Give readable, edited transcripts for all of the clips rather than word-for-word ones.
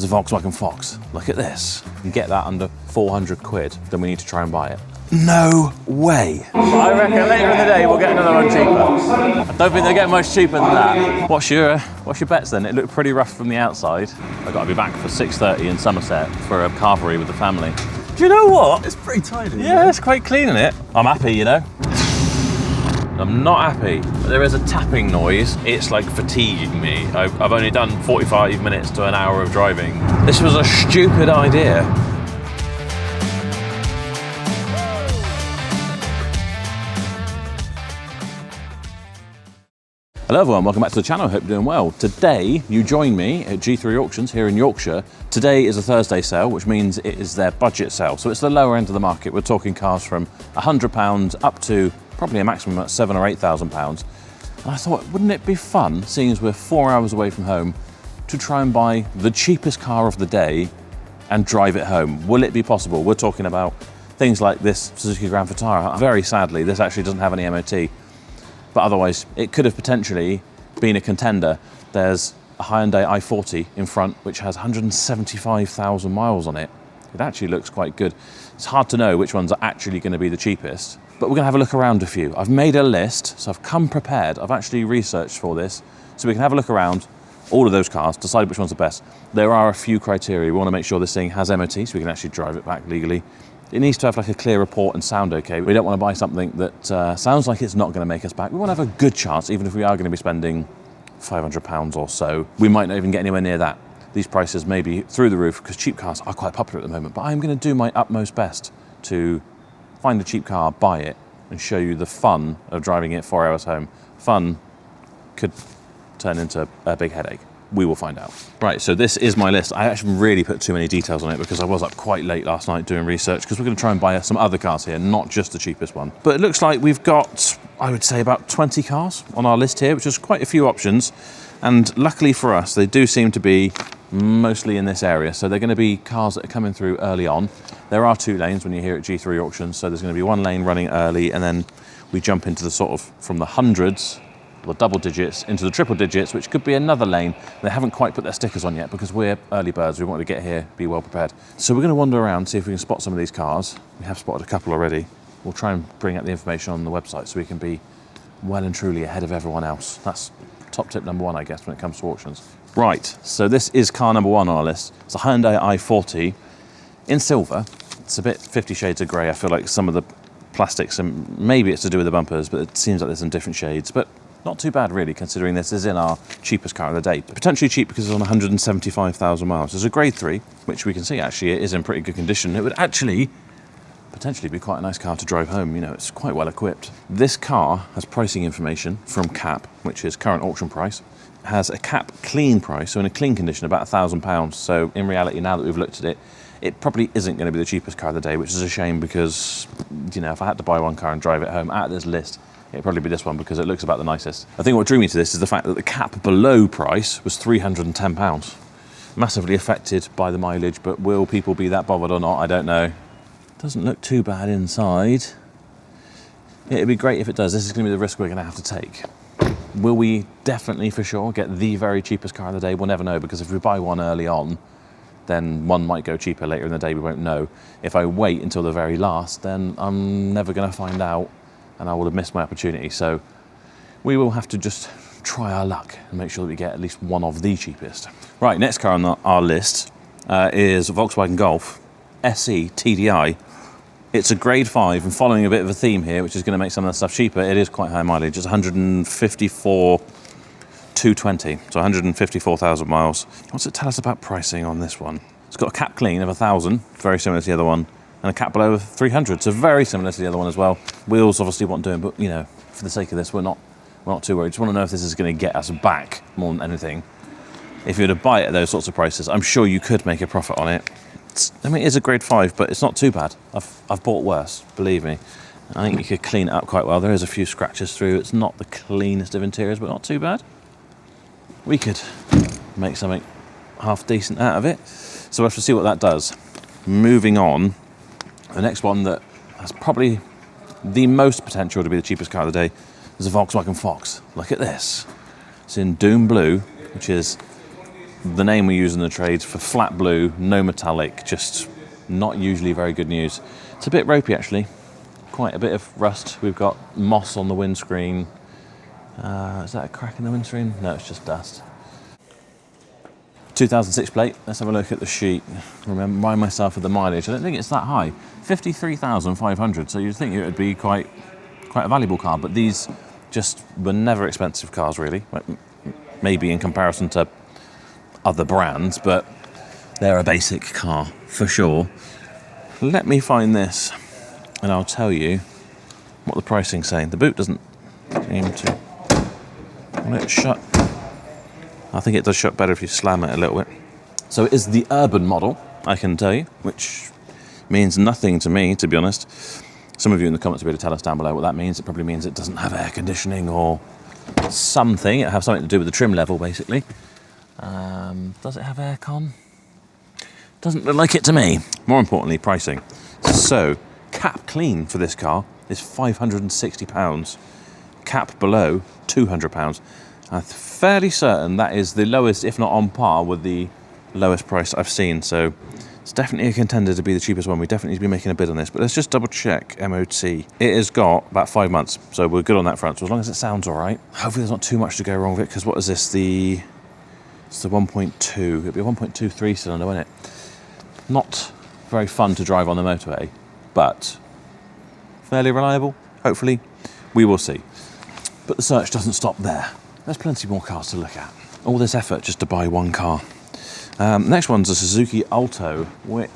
There's a Volkswagen Fox. Look at this. You can get that under 400 quid, then we need to try and buy it. No way. I reckon later in the day we'll get another one cheaper. I don't think they'll get much cheaper than that. What's your bets then? It looked pretty rough from the outside. I've got to be back for 6:30 in Somerset for a carvery with the family. Do you know what? It's pretty tidy. Yeah, it's quite clean in it. I'm happy, you know. I'm not happy. There is a tapping noise. It's like fatiguing me. I've only done 45 minutes to an hour of driving. This was a stupid idea. Hello everyone, welcome back to the channel, I hope you're doing well. Today, you join me at G3 Auctions here in Yorkshire. Today is a Thursday sale, which means it is their budget sale. So it's the lower end of the market. We're talking cars from £100 up to probably a maximum at £7,000 or £8,000. And I thought, wouldn't it be fun, seeing as we're 4 hours away from home, to try and buy the cheapest car of the day and drive it home? Will it be possible? We're talking about things like this Suzuki Grand Vitara. Very sadly, this actually doesn't have any MOT. But otherwise, it could have potentially been a contender. There's a Hyundai i40 in front, which has 175,000 miles on it. It actually looks quite good. It's hard to know which ones are actually going to be the cheapest, but we're going to have a look around a few. I've made a list, so I've come prepared. I've actually researched for this, so we can have a look around all of those cars, decide which one's the best. There are a few criteria. We want to make sure this thing has MOT, so we can actually drive it back legally. It needs to have like a clear report and sound okay. We don't want to buy something that sounds like it's not going to make us back. We want to have a good chance, even if we are going to be spending £500 or so. We might not even get anywhere near that. These prices may be through the roof because cheap cars are quite popular at the moment, but I'm going to do my utmost best to find a cheap car, buy it, and show you the fun of driving it 4 hours home. Fun could turn into a big headache. We will find out. Right, so this is my list. I actually really put too many details on it because I was up quite late last night doing research because we're going to try and buy some other cars here, not just the cheapest one. But it looks like we've got, I would say, about 20 cars on our list here, which is quite a few options. And luckily for us, they do seem to be mostly in this area. So they're going to be cars that are coming through early on. There are 2 lanes when you're here at G3 Auctions. So there's going to be 1 lane running early, and then we jump into the sort of from the hundreds, the double digits into the triple digits, which could be another lane. They haven't quite put their stickers on yet because we're early birds. We want to get here, be well prepared. So we're going to wander around, see if we can spot some of these cars. We have spotted a couple already. We'll try and bring out the information on the website so we can be well and truly ahead of everyone else. That's top tip number 1, I guess, when it comes to auctions. Right, so this is car number 1 on our list. It's a Hyundai i40 in silver. It's a bit 50 shades of grey. I feel like some of the plastics, and maybe it's to do with the bumpers, but it seems like there's some different shades. But not too bad, really, considering this is in our cheapest car of the day. Potentially cheap because it's on 175,000 miles. There's a grade 3, which we can see actually it is in pretty good condition. It would actually potentially be quite a nice car to drive home. You know, it's quite well equipped. This car has pricing information from CAP, which is current auction price. It has a CAP clean price, so in a clean condition, about £1,000. So in reality, now that we've looked at it, it probably isn't going to be the cheapest car of the day, which is a shame because, you know, if I had to buy one car and drive it home out of this list, it'd probably be this one because it looks about the nicest. I think what drew me to this is the fact that the cap below price was £310. Massively affected by the mileage, but will people be that bothered or not? I don't know. Doesn't look too bad inside. It'd be great if it does. This is going to be the risk we're going to have to take. Will we definitely for sure get the very cheapest car of the day? We'll never know, because if we buy one early on, then one might go cheaper later in the day. We won't know. If I wait until the very last, then I'm never going to find out, and I will have missed my opportunity. So we will have to just try our luck and make sure that we get at least one of the cheapest. Right, next car on our list is Volkswagen Golf SE TDI. It's a grade 5 and following a bit of a theme here, which is going to make some of the stuff cheaper. It is quite high mileage. It's 154,220, so 154,000 miles. What's it tell us about pricing on this one? It's got a cap clean of 1,000, very similar to the other one, and a cap below of 300, so very similar to the other one as well. Wheels obviously want doing, but you know, for the sake of this, we're not too worried. Just want to know if this is going to get us back more than anything. If you were to buy it at those sorts of prices, I'm sure you could make a profit on it. I mean, it is a grade 5, but it's not too bad. I've bought worse, believe me. I think you could clean it up quite well. There is a few scratches through. It's not the cleanest of interiors, but not too bad. We could make something half decent out of it. So we'll have to see what that does. Moving on, the next one that has probably the most potential to be the cheapest car of the day is a Volkswagen Fox. Look at this. It's in Doom Blue, which is the name we use in the trade for flat blue, no metallic, just not usually very good news. It's a bit ropey actually, quite a bit of rust. We've got moss on the windscreen. Is that a crack in the windscreen? No, it's just dust. 2006 plate, let's have a look at the sheet. Remind myself of the mileage. I don't think it's that high. 53,500, so you'd think it would be quite a valuable car, but these just were never expensive cars really. Maybe in comparison to other brands, but they're a basic car for sure. Let me find this and I'll tell you what the pricing's saying. The boot doesn't seem to... Will it shut? I think it does shut better if you slam it a little bit. So it is the urban model, I can tell you, which means nothing to me, to be honest. Some of you in the comments will be able to tell us down below what that means. It probably means it doesn't have air conditioning or something. It has something to do with the trim level, basically. Does it have aircon? Doesn't look like it to me. More importantly, pricing. So, cap clean for this car is £560. Cap below, £200. I'm fairly certain that is the lowest, if not on par with the lowest price I've seen. So it's definitely a contender to be the cheapest one. We definitely need to be making a bid on this. But let's just double check MOT. It has got about 5 months, so we're good on that front. So as long as it sounds all right, hopefully there's not too much to go wrong with it. Because what is this? It's the 1.2. It'll be a 1.23 cylinder, won't it? Not very fun to drive on the motorway, but fairly reliable. Hopefully, we will see. But the search doesn't stop there. There's plenty more cars to look at. All this effort just to buy one car. Next one's a Suzuki Alto, which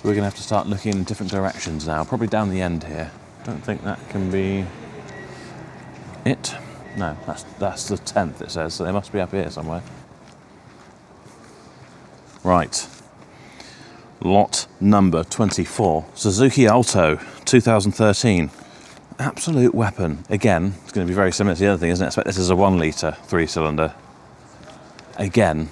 we're going to have to start looking in different directions now. Probably down the end here. Don't think that can be it. No, that's the 10th it says, so they must be up here somewhere. Right. Lot number 24. Suzuki Alto, 2013. Absolute weapon. Again, it's going to be very similar to the other thing, isn't it? I expect this is a 1 litre 3-cylinder. Again,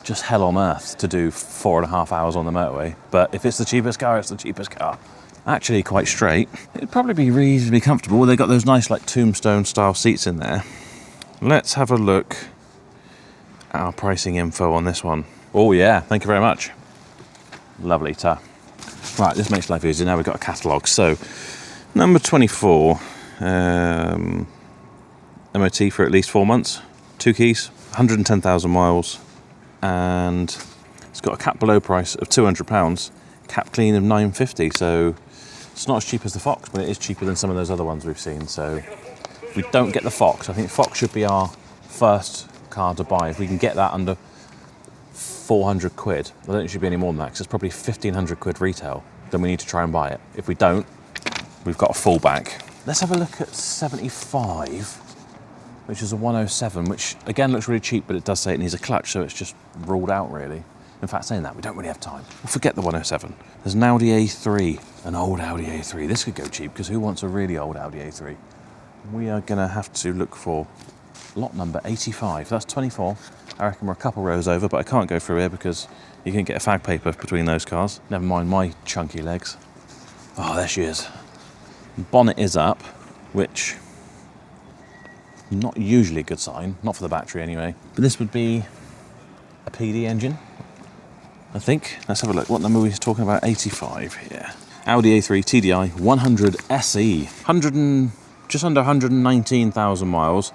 just hell on earth to do 4.5 hours on the motorway. But if it's the cheapest car, it's the cheapest car. Actually quite straight. It'd probably be reasonably comfortable. They've got those nice like tombstone style seats in there. Let's have a look at our pricing info on this one. Oh yeah, thank you very much. Lovely ta. Right, this makes life easier. Now we've got a catalogue. So, number 24, MOT for at least 4 months, 2 keys, 110,000 miles, and it's got a cap below price of £200, cap clean of £950. So it's not as cheap as the Fox, but it is cheaper than some of those other ones we've seen. So if we don't get the Fox, I think Fox should be our first car to buy. If we can get that under 400 quid, I don't think it should be any more than that, because it's probably 1,500 quid retail, then we need to try and buy it. If we don't, we've got a fallback. Let's have a look at 75, which is a 107, which again looks really cheap, but it does say it needs a clutch, so it's just ruled out really. In fact, saying that, we don't really have time. We'll forget the 107. There's an Audi A3, an old Audi A3. This could go cheap, because who wants a really old Audi A3? We are gonna have to look for lot number 85. That's 24. I reckon we're a couple rows over, but I can't go through here because you can get a fag paper between those cars. Never mind my chunky legs. Oh, there she is. Bonnet is up, which not usually a good sign, not for the battery anyway. But this would be a PD engine, I think. Let's have a look. What number are we talking about? 85 here. Audi A3 TDI 100 SE, just under 119,000 miles.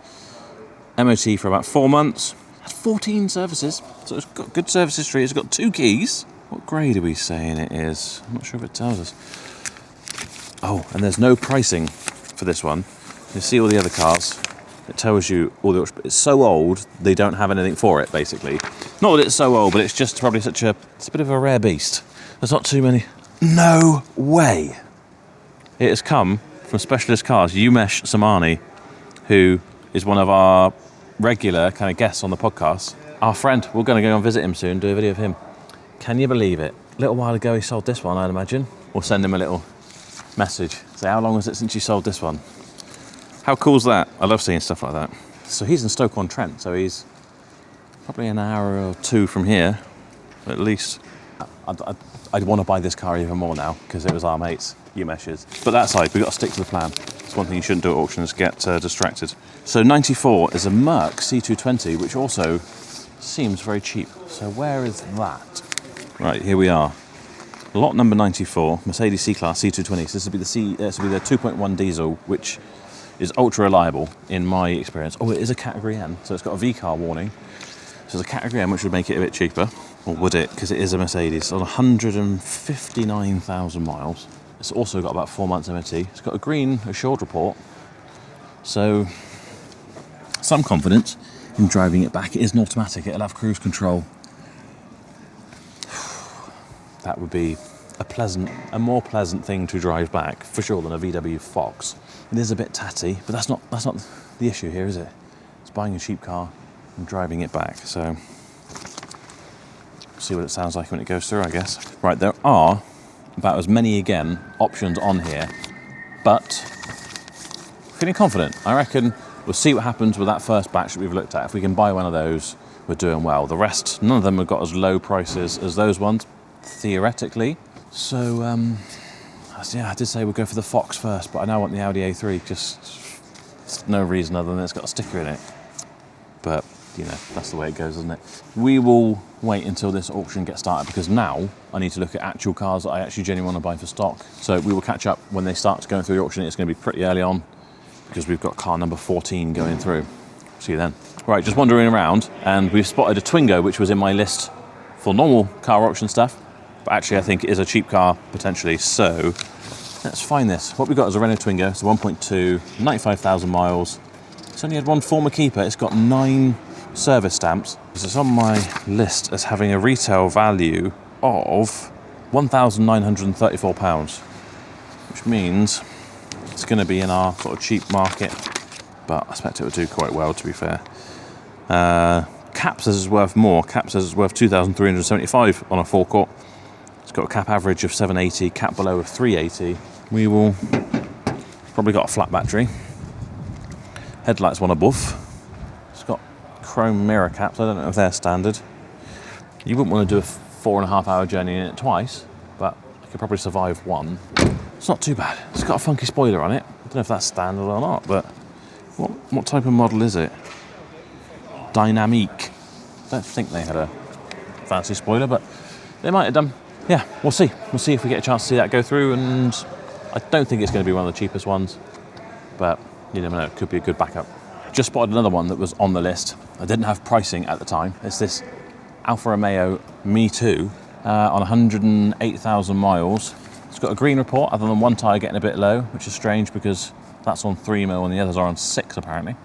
MOT for about 4 months. That's 14 services, so it's got good service history. It's got 2 keys. What grade are we saying it is? I'm not sure if it tells us. Oh, and there's no pricing for this one. You see all the other cars. It tells you all the... It's so old, they don't have anything for it, basically. Not that it's so old, but it's just probably it's a bit of a rare beast. There's not too many. No way! It has come from Specialist Cars, Umesh Samani, who is one of our regular kind of guests on the podcast. Our friend, we're going to go and visit him soon, do a video of him. Can you believe it? A little while ago he sold this one, I'd imagine. We'll send him a little message. Say, how long was it since you sold this one? How cool's that? I love seeing stuff like that. So he's in Stoke-on-Trent, so he's probably an hour or 2 from here, at least. I'd want to buy this car even more now, because it was our mate's, Umesh's. But that aside, we've got to stick to the plan. It's one thing you shouldn't do at auctions, get distracted. So 94 is a Merc C220, which also seems very cheap. So where is that? Right, here we are. Lot number 94, Mercedes C-Class C220. So this will be the 2.1 diesel, which is ultra reliable in my experience. Oh, it is a Category N, so it's got a V-car warning. So it's a Category M, which would make it a bit cheaper. Or would it? Because it is a Mercedes. It's on 159,000 miles. It's also got about 4 months MOT. It's got a green assured report. So some confidence in driving it back. It is an automatic. It'll have cruise control. That would be a more pleasant thing to drive back, for sure, than a VW Fox. It is a bit tatty, but that's not the issue here, is it? It's buying a cheap car and driving it back. So, see what it sounds like when it goes through, I guess. Right, there are about as many, again, options on here, but feeling confident. I reckon we'll see what happens with that first batch that we've looked at. If we can buy one of those, we're doing well. The rest, none of them have got as low prices as those ones, theoretically. So, yeah, I did say we'd go for the Fox first, but I now want the Audi A3, just no reason other than it's got a sticker in it. But, you know, that's the way it goes, isn't it? We will wait until this auction gets started, because now I need to look at actual cars that I actually genuinely want to buy for stock. So we will catch up when they start going through the auction. It's going to be pretty early on, because we've got car number 14 going through. See you then. Right, just wandering around, and we've spotted a Twingo, which was in my list for normal car auction stuff. But actually, I think it is a cheap car, potentially. So let's find this. What we've got is a Renault Twingo. It's a 1.2, 95,000 miles. It's only had one former keeper. It's got 9 service stamps. It's on my list as having a retail value of £1,934, which means it's going to be in our sort of cheap market. But I expect it would do quite well, to be fair. Cap says it's worth more. Cap says it's worth £2,375 on a forecourt. It's got a cap average of 780, cap below of 380. We will probably got a flat battery. Headlights one above. It's got chrome mirror caps. I don't know if they're standard. You wouldn't want to do a 4.5 hour journey in it twice, but I could probably survive one. It's not too bad. It's got a funky spoiler on it. I don't know if that's standard or not, but what type of model is it? Dynamique. I don't think they had a fancy spoiler, but they might have done. Yeah, we'll see. We'll see if we get a chance to see that go through, and I don't think it's going to be one of the cheapest ones, but you never know, it could be a good backup. Just spotted another one that was on the list. I didn't have pricing at the time. It's this Alfa Romeo Me Too on 108,000 miles. It's got a green report, other than one tyre getting a bit low, which is strange because that's on 3 mil and the others are on 6 apparently.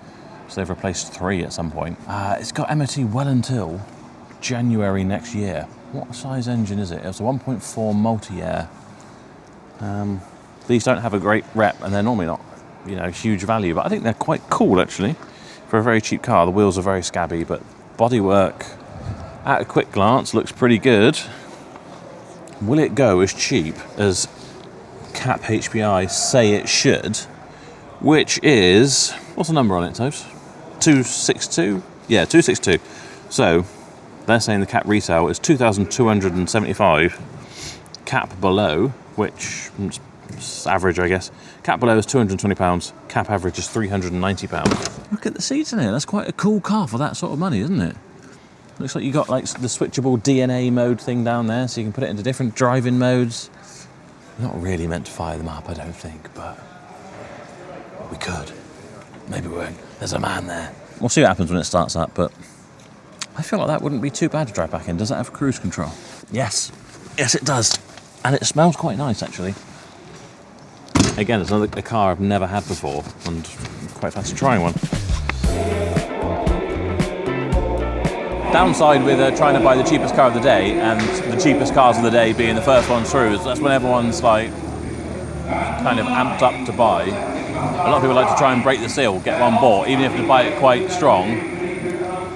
So they've replaced 3 at some point. It's got MOT well until January next year. What size engine is it? It's a 1.4 multi-air. These don't have a great rep, and they're normally not, you know, huge value, but I think they're quite cool actually for a very cheap car. The wheels are very scabby, but bodywork at a quick glance looks pretty good. Will it go as cheap as Cap HPI say it should? Which is, what's the number on it, Toast? 262? Yeah, 262. So they're saying the cap retail is 2,275. Cap below, which is average, I guess. Cap below is £220. Cap average is £390. Look at the seats in here. That's quite a cool car for that sort of money, isn't it? Looks like you got like the switchable DNA mode thing down there, so you can put it into different driving modes. Not really meant to fire them up, I don't think, but we could. Maybe we won't. There's a man there. We'll see what happens when it starts up, but I feel like that wouldn't be too bad to drive back in. Does that have cruise control? Yes. Yes, it does. And it smells quite nice, actually. Again, it's a car I've never had before, and I'm quite fancy trying one. Downside with trying to buy the cheapest car of the day, and the cheapest cars of the day being the first ones through, is that's when everyone's like kind of amped up to buy. A lot of people like to try and break the seal, get one bought, even if you buy it quite strong,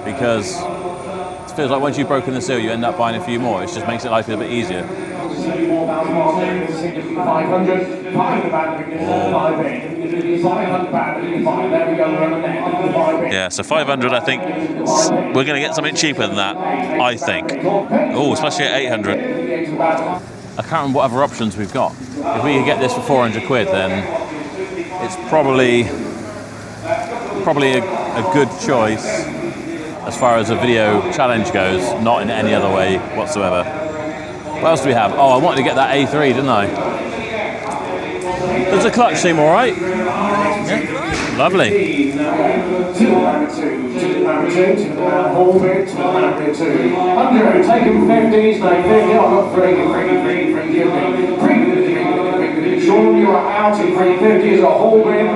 because it feels like once you've broken the seal, you end up buying a fefew more. It just makes it life a bit easier. Yeah, so 500, I think we're going to get something cheaper than that, I think. Oh, especially at 800. I can't remember what other options we've got. If we could get this for 400 quid, then it's probably a good choice as far as a video challenge goes, not in any other way whatsoever. What else do we have? Oh, I wanted to get that A3, didn't I? Does the clutch seem all right? Yeah. Lovely. Sean, you are out in 350 as a whole win.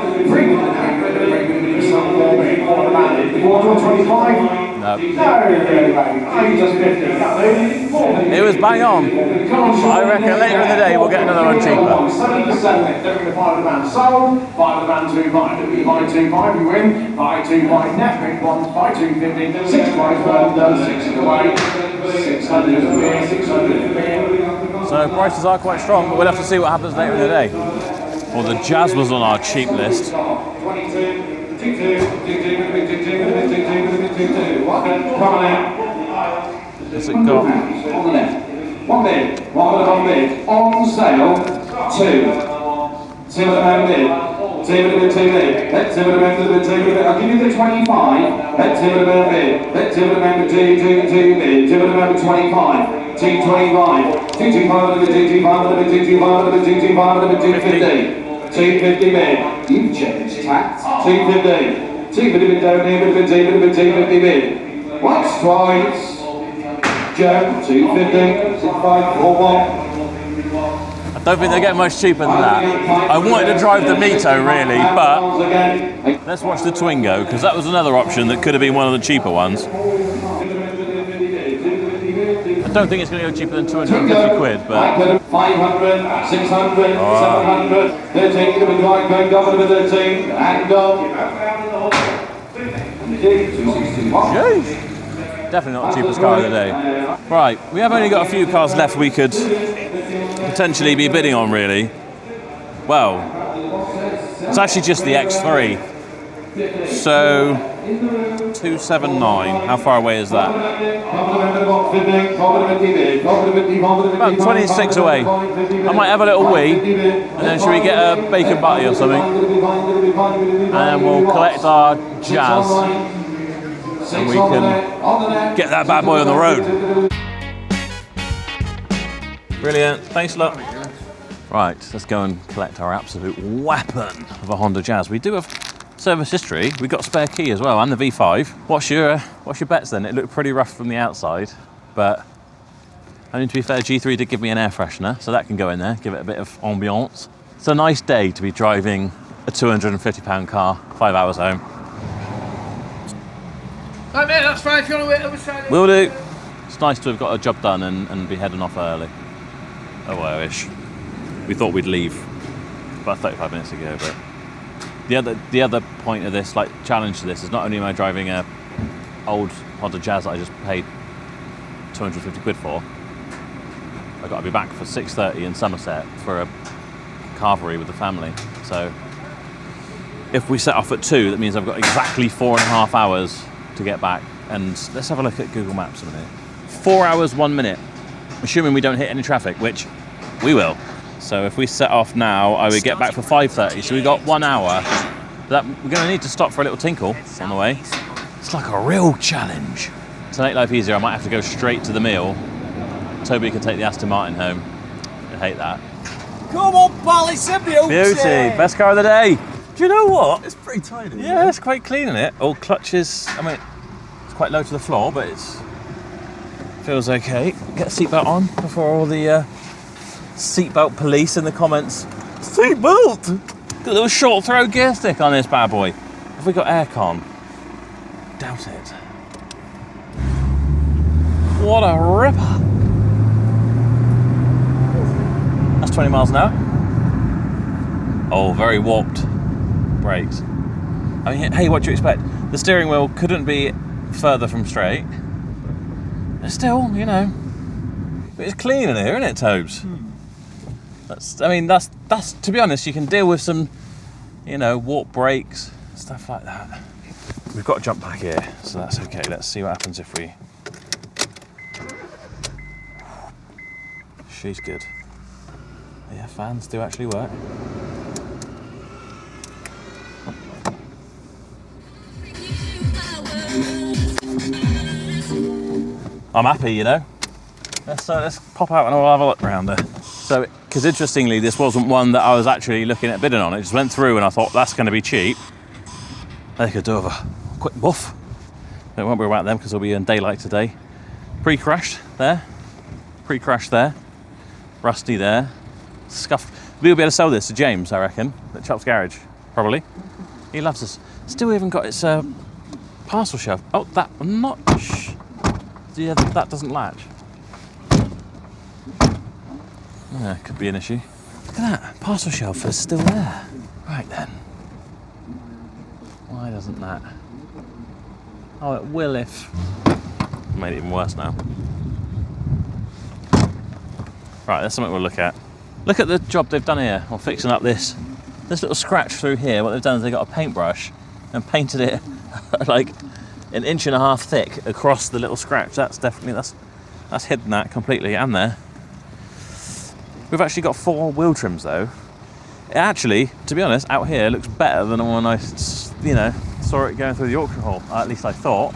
425? No. No, just 50. It was bang on. I reckon later in the day we'll get another one cheaper. 70% left. Don't get 5 of the man sold. 5 of the man 2 buy. If you buy 2 buy, you win. Buy 2 buy net. Big one. Buy 250. 6 buy further. 6 away. 600 a beer. 600 a beer. So prices are quite strong, but we'll have to see what happens later in the day. Well, the Jazz was on our cheap list. What's it got? On the left. One bid. One bid. On sale. 2. 2 of the man bid. 2 of the bid. 2 bid. Let 2 of the man bid. 2 of the bid. I'll give you the 25. Let 2 of the man bid. Let 2 of the man bid. 2 bid. 2 of the man bid. 25. 225. 225 of the bid. 225 of the bid. 225 of the bid. 225 of the bid. 250. 250 bid. You've changed tax. 250. 250 bid. 250 bid. Once, twice. Joe, 250, 6541. I don't think they get much cheaper than that. I wanted to drive the Mito really, but let's watch the Twingo, because that was another option that could have been one of the cheaper ones. I don't think it's going to go cheaper than 250 quid, but... 500, 600, 700, 13, governor 13, and go. 261. Jeez. Definitely not the cheapest car of the day. Right, we have only got a few cars left we could potentially be bidding on, really. Well, it's actually just the X3. So, 279, how far away is that? About 26 away. I might have a little wee, and then should we get a bacon butty or something? And then we'll collect our Jazz. And we can get that bad boy on the road. Brilliant, thanks a lot. Right, let's go and collect our absolute weapon of a Honda Jazz. We do have service history, we've got spare key as well, and the V5. What's your bets then? It looked pretty rough from the outside, but I mean, to be fair, G3 did give me an air freshener, so that can go in there, give it a bit of ambiance. It's a nice day to be driving a £250 car, 5 hours home. Right, mate, that's fine. If you want to wait over side. Will do. It's nice to have got a job done and be heading off early. Oh, well, I wish. We thought we'd leave about 35 minutes ago, but the other point of this, like, challenge to this, is not only am I driving a old Honda Jazz that I just paid 250 quid for, I've got to be back for 6:30 in Somerset for a carvery with the family. So if we set off at 2, that means I've got exactly 4.5 hours to get back. And let's have a look at Google Maps a minute. 4 hours, 1 minute, assuming we don't hit any traffic, which we will. So if we set off now, I would get back for 5:30. So we got 1 hour. We're going to need to stop for a little tinkle on the way. It's like a real challenge. To make life easier, I might have to go straight to the meal. Toby can take the Aston Martin home. I hate that. Come on, pal, it's a beauty. Beauty, best car of the day. Do you know what? It's pretty tiny. Yeah, it's quite clean in it. All clutches, I mean, it's quite low to the floor, but it's feels okay. Get a seatbelt on before all the seatbelt police in the comments. Seatbelt! Got a little short throw gear stick on this bad boy. Have we got aircon? Doubt it. What a ripper! That's 20 miles an hour. Oh, very warped brakes. I mean, hey, what do you expect? The steering wheel couldn't be further from straight. It's still, you know, it's clean in here, isn't it, Tobes? That's to be honest, you can deal with some, you know, warped brakes, stuff like that. We've got to jump back here, so that's okay. Let's see what happens if we... She's good. Yeah, fans do actually work. I'm happy, you know. Let's pop out and we'll have a look around there. So, because interestingly, this wasn't one that I was actually looking at bidding on. It just went through and I thought, that's going to be cheap. They could do with a quick buff. It won't be about them because they'll be in daylight today. Pre-crashed there. Pre-crashed there. Rusty there. Scuffed. We'll be able to sell this to James, I reckon, at Chop's Garage. Probably. He loves this. Still even got its parcel shelf. Oh, that notch. Yeah, that doesn't latch. Yeah, could be an issue. Look at that. Parcel shelf is still there. Right then. Why doesn't that? Oh, it will if... Made it even worse now. Right, there's something we'll look at. Look at the job they've done here on fixing up this little scratch through here. What they've done is they've got a paintbrush and painted it like 1.5 inches thick across the little scratch. That's definitely, that's hidden that completely, and there. We've actually got 4 wheel trims though. It actually, to be honest, out here looks better than when I, you know, saw it going through the auction hall. At least I thought.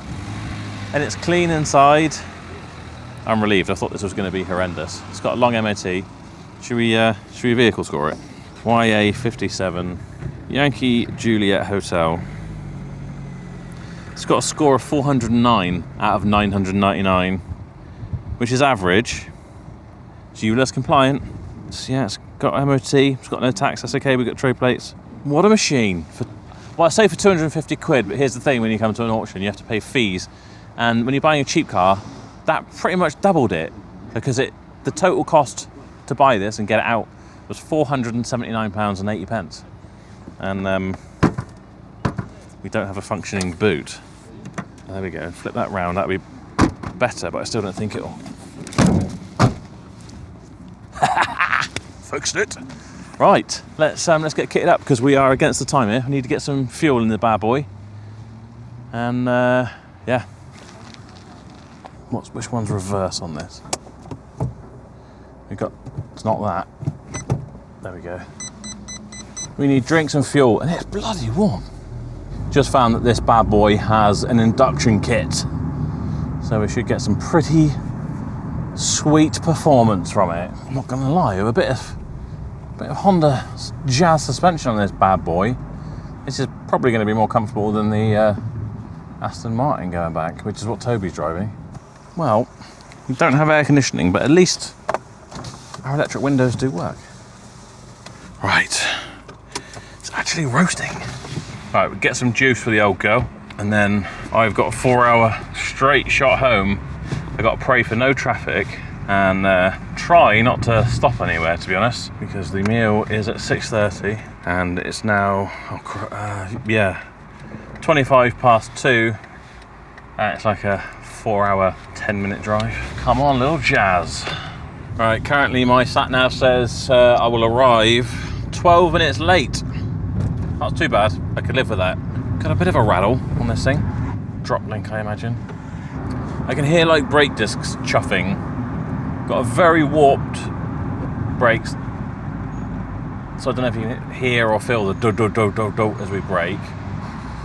And it's clean inside. I'm relieved. I thought this was going to be horrendous. It's got a long MOT. Should we vehicle score it? YA57 Yankee Juliet Hotel. It's got a score of 409 out of 999, which is average. It's ULEZ compliant. Yeah, it's got MOT. It's got no tax. That's okay. We've got tray plates. What a machine! Well, I say for 250 quid, but here's the thing: when you come to an auction, you have to pay fees, and when you're buying a cheap car, that pretty much doubled it, because the total cost to buy this and get it out was £479.80, and we don't have a functioning boot. There we go. Flip that round. That'd be better, but I still don't think it'll. Fixed it. Right, let's get kitted up because we are against the time here. We need to get some fuel in the bad boy. And yeah. Which one's reverse on this? It's not that. There we go. We need drinks and fuel, and it's bloody warm. Just found that this bad boy has an induction kit, so we should get some pretty sweet performance from it. I'm not gonna lie, with a bit of Honda Jazz suspension on this bad boy, this is probably going to be more comfortable than the Aston Martin going back, which is what Toby's driving. Well, we don't have air conditioning, but at least our electric windows do work. Right, it's actually roasting. Right, we get some juice for the old girl, and then I've got a 4-hour straight shot home. I've got to pray for no traffic and try not to stop anywhere, to be honest, because the meal is at 6:30 and it's now 2:25 and it's like a 4-hour 10-minute drive. Come on, little Jazz. Right, currently my sat nav says I will arrive 12 minutes late. Not too bad, I could live with that. Got a bit of a rattle on this thing. Drop link, I imagine. I can hear like brake discs chuffing. Got a very warped brakes, so I don't know if you can hear or feel the do as we brake.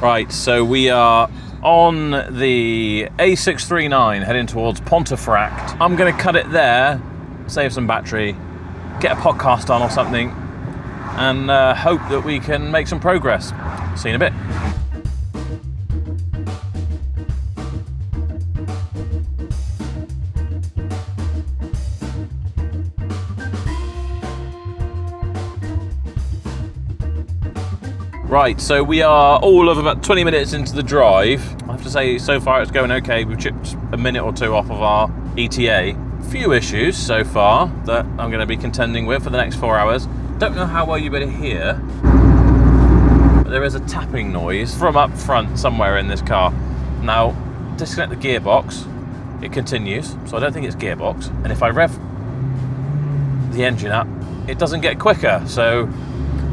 Right, so we are on the A639 heading towards Pontefract. I'm going to cut it there, save some battery, get a podcast on or something, and hope that we can make some progress. See you in a bit. Right, so we are all of about 20 minutes into the drive. I have to say, so far it's going okay. We've chipped a minute or two off of our ETA. Few issues so far that I'm going to be contending with for the next 4 hours. Don't know how well you better hear, but there is a tapping noise from up front somewhere in this car. Now, disconnect the gearbox, it continues, so I don't think it's gearbox. And if I rev the engine up, it doesn't get quicker, so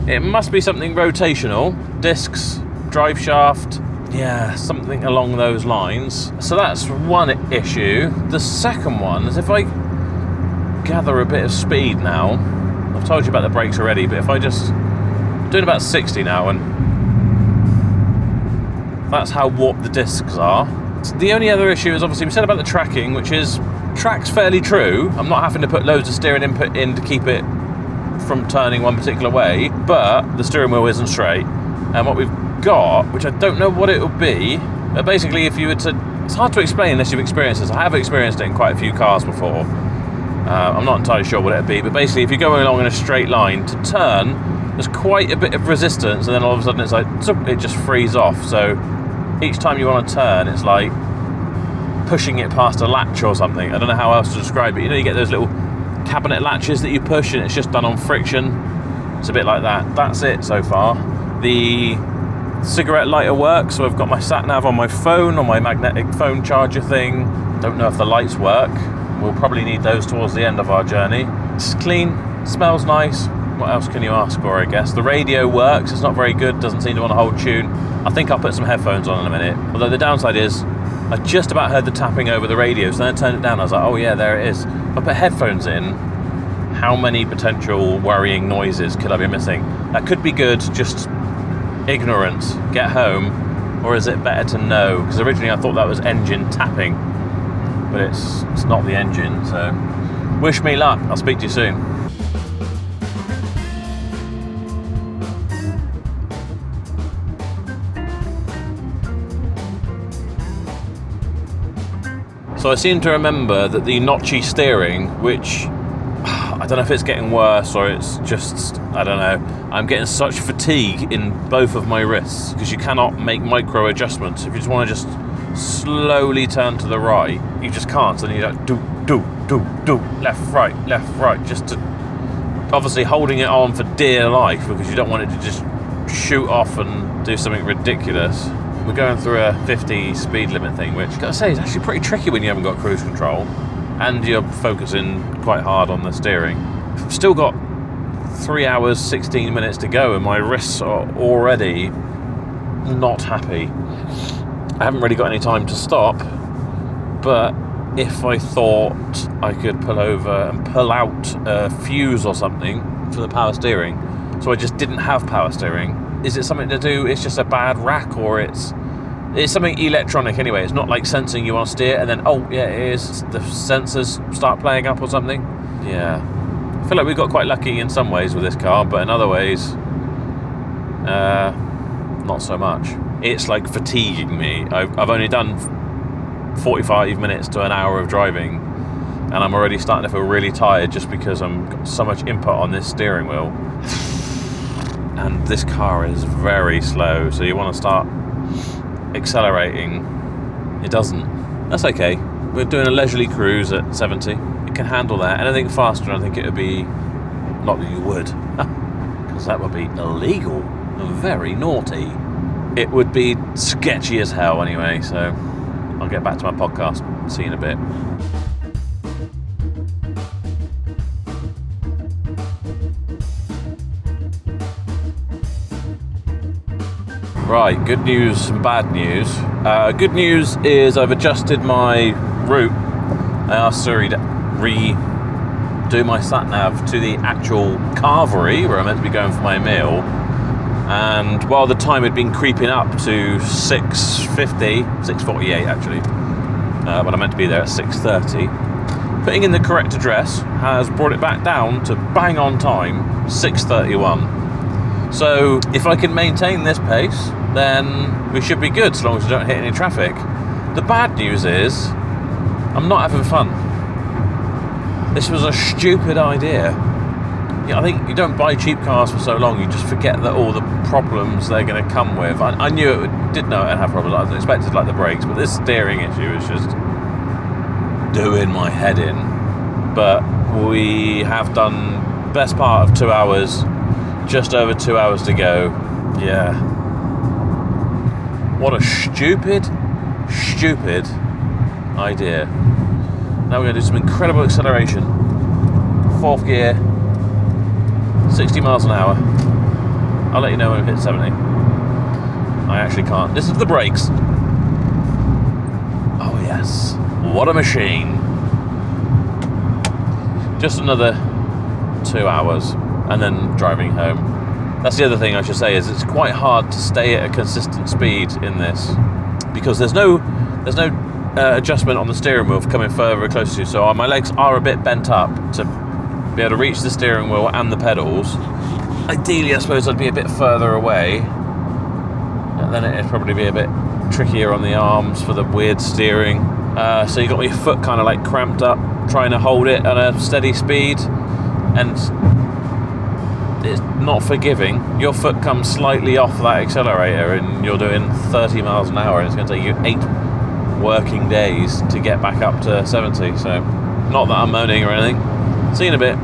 it must be something rotational, discs, drive shaft, yeah, something along those lines. So that's one issue. The second one is if I gather a bit of speed now, I've told you about the brakes already, but if I just, I'm doing about 60 now, and that's how warped the discs are. The only other issue is obviously we said about the tracking, which is track's fairly true. I'm not having to put loads of steering input in to keep it from turning one particular way, but the steering wheel isn't straight. And what we've got, which I don't know what it will be, but basically if you were to, it's hard to explain unless you've experienced this. I have experienced it in quite a few cars before. I'm not entirely sure what it would be, but basically if you're going along in a straight line to turn, there's quite a bit of resistance, and then all of a sudden it's like, it just frees off. So each time you want to turn, it's like pushing it past a latch or something. I don't know how else to describe it. You know, you get those little cabinet latches that you push and it's just done on friction. It's a bit like that. That's it so far. The cigarette lighter works, so I've got my sat nav on my phone, on my magnetic phone charger thing. Don't know if the lights work. We'll probably need those towards the end of our journey. It's clean, smells nice. What else can you ask for, I guess? The radio works. It's not very good, doesn't seem to want to hold tune. I think I'll put some headphones on in a minute. Although the downside is I just about heard the tapping over the radio, so then I turned it down. I was like, oh yeah, there it is. If I put headphones in, how many potential worrying noises could I be missing? That could be good, just ignorance. Get home, or is it better to know? Because originally I thought that was engine tapping, but it's not the engine, so wish me luck. I'll speak to you soon. So I seem to remember that the notchy steering, which I don't know if it's getting worse or it's just, I don't know, I'm getting such fatigue in both of my wrists because you cannot make micro adjustments. If you just want to just slowly turn to the right, you just can't. So then you're like, do, left, right, just to, obviously holding it on for dear life because you don't want it to just shoot off and do something ridiculous. We're going through a 50 speed limit thing, which, gotta say, is actually pretty tricky when you haven't got cruise control and you're focusing quite hard on the steering. I've still got 3 hours, 16 minutes to go and my wrists are already not happy. I haven't really got any time to stop, but if I thought I could pull over and pull out a fuse or something for the power steering, so I just didn't have power steering, is it something to do, it's just a bad rack, or it's something electronic anyway? It's not like sensing you want to steer and then, oh yeah, it is, the sensors start playing up or something? Yeah. I feel like we got quite lucky in some ways with this car, but in other ways, not so much. It's like fatiguing me. I've only done 45 minutes to an hour of driving and I'm already starting to feel really tired just because I'm got so much input on this steering wheel. And this car is very slow, so you want to start accelerating. It doesn't. That's okay. We're doing a leisurely cruise at 70. It can handle that. Anything faster, I think it would be, not that you would, because that would be illegal and very naughty. It would be sketchy as hell anyway, so I'll get back to my podcast. See you in a bit. Right, good news and bad news. Good news is I've adjusted my route. I asked Siri to redo my sat-nav to the actual carvery where I'm meant to be going for my meal. And while the time had been creeping up to 6:50, 6:48 actually, but I meant to be there at 6:30, putting in the correct address has brought it back down to bang on time, 6:31. So if I can maintain this pace, then we should be good, so long as we don't hit any traffic. The bad news is, I'm not having fun. This was a stupid idea. I think you don't buy cheap cars for so long, you just forget that all the problems they're going to come with. I knew did know it'd have problems. I expected like the brakes, but this steering issue is just doing my head in. But we have done best part of 2 hours. Just over 2 hours to go. Yeah. What a stupid idea. Now we're going to do some incredible acceleration. 4th gear. 60 miles an hour. I'll let you know when we hit 70. I actually can't. This is the brakes. Oh yes. What a machine. Just another 2 hours. And then driving home. That's the other thing I should say, is it's quite hard to stay at a consistent speed in this because there's no There's no adjustment on the steering wheel for coming further or closer to you, so my legs are a bit bent up to be able to reach the steering wheel and the pedals. Ideally, I suppose I'd be a bit further away, and then it'd probably be a bit trickier on the arms for the weird steering. So you got your foot kind of like cramped up, trying to hold it at a steady speed, and it's not forgiving. Your foot comes slightly off that accelerator and you're doing 30 miles an hour, and it's going to take you 8 working days to get back up to 70. So not that I'm moaning or anything. See you in a bit.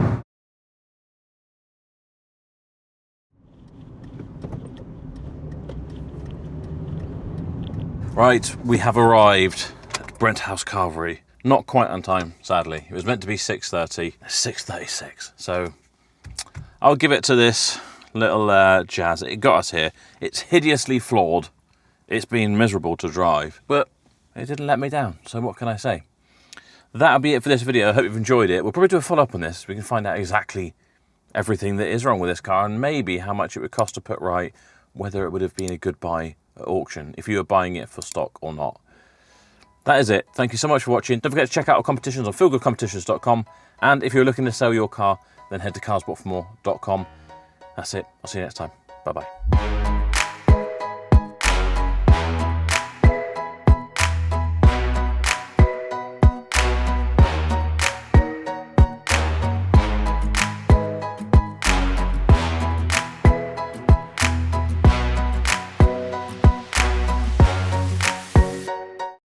Right, we have arrived at Brent House Carvery. Not quite on time, sadly. It was meant to be 6:30. It's 6:36. So I'll give it to this little Jazz. It got us here. It's hideously flawed. It's been miserable to drive, but it didn't let me down. So what can I say? That'll be it for this video. I hope you've enjoyed it. We'll probably do a follow-up on this. We can find out exactly everything that is wrong with this car and maybe how much it would cost to put right, whether it would have been a good buy at auction if you were buying it for stock or not. That is it. Thank you so much for watching. Don't forget to check out our competitions on feelgoodcompetitions.com, and if you're looking to sell your car, then head to carsbought4more.com. That's it. I'll see you next time. Bye bye.